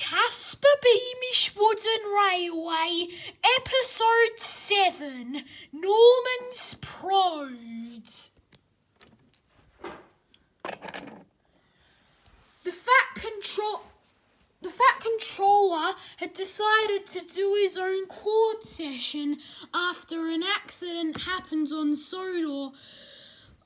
Casper Beamish Wooden Railway, Episode 7, Norman's Prode. The Fat Controller had decided to do his own chord session after an accident happened on Sodor.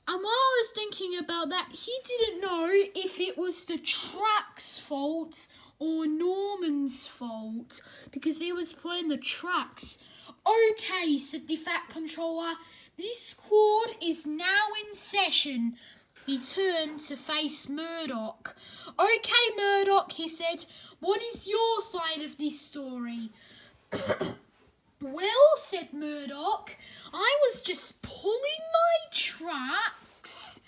And while I was thinking about that, he didn't know if it was the truck's fault or Norman's fault, because he was playing the trucks. Okay, said the Fat Controller, this chord is now in session. He turned to face Murdoch. Okay, Murdoch, he said, what is your side of this story? Well, said Murdoch, I was just pulling my tracks,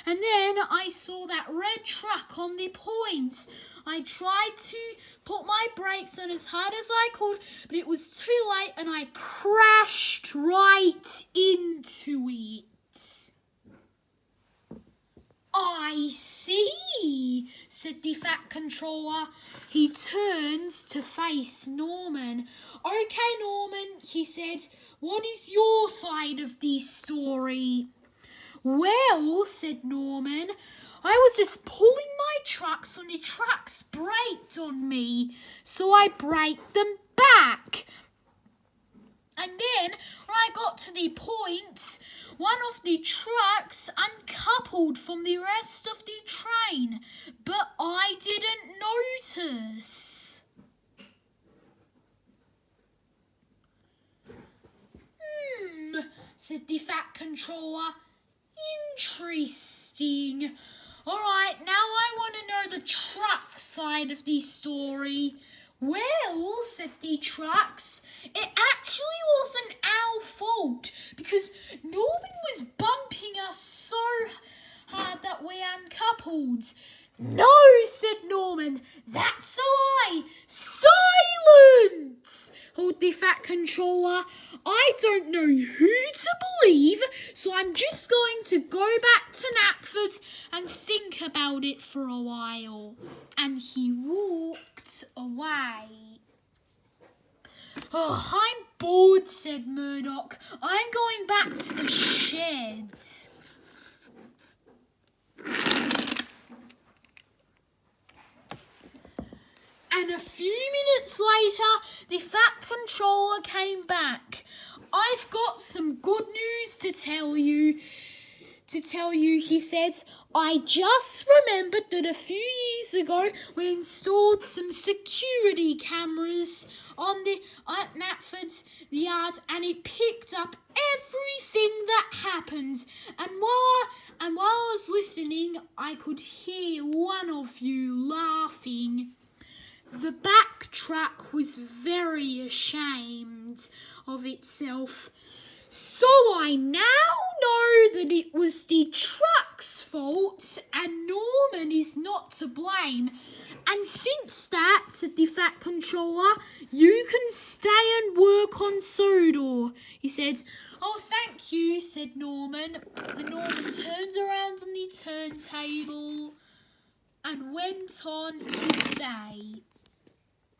and then I saw that red truck on the point. I tried to put my brakes on as hard as I could, but it was too late and I crashed right into it. I see, said the Fat Controller. He turns to face Norman. Okay, Norman, he said, what is your side of this story? Well, said Norman, I was just pulling my trucks when the trucks braked on me, so I braked them back. And then, when I got to the point, one of the trucks uncoupled from the rest of the train, but I didn't notice. Said the Fat Controller. Interesting. All right, now I want to know the truck side of the story. Well, said the trucks, it actually wasn't our fault because Norman was bumping us so hard that we uncoupled. No, said Norman, that's a lie. Silence! Called the Fat Controller. I don't know who to believe, so I'm just going to go back to Knapford and think about it for a while. And he walked away. Oh, I'm bored, said Murdoch. I'm going back to the shed. And a few minutes later, the Fat Controller came back. I've got some good news to tell you, he said. I just remembered that a few years ago we installed some security cameras at Knapford's yard, and it picked up everything that happened. And while I was listening, I could hear one of you laughing. The back truck was very ashamed of itself. So I now know that it was the truck's fault and Norman is not to blame. And since that, said the Fat Controller, you can stay and work on Sodor. He said, oh, thank you, said Norman. And Norman turned around on the turntable and went on his day.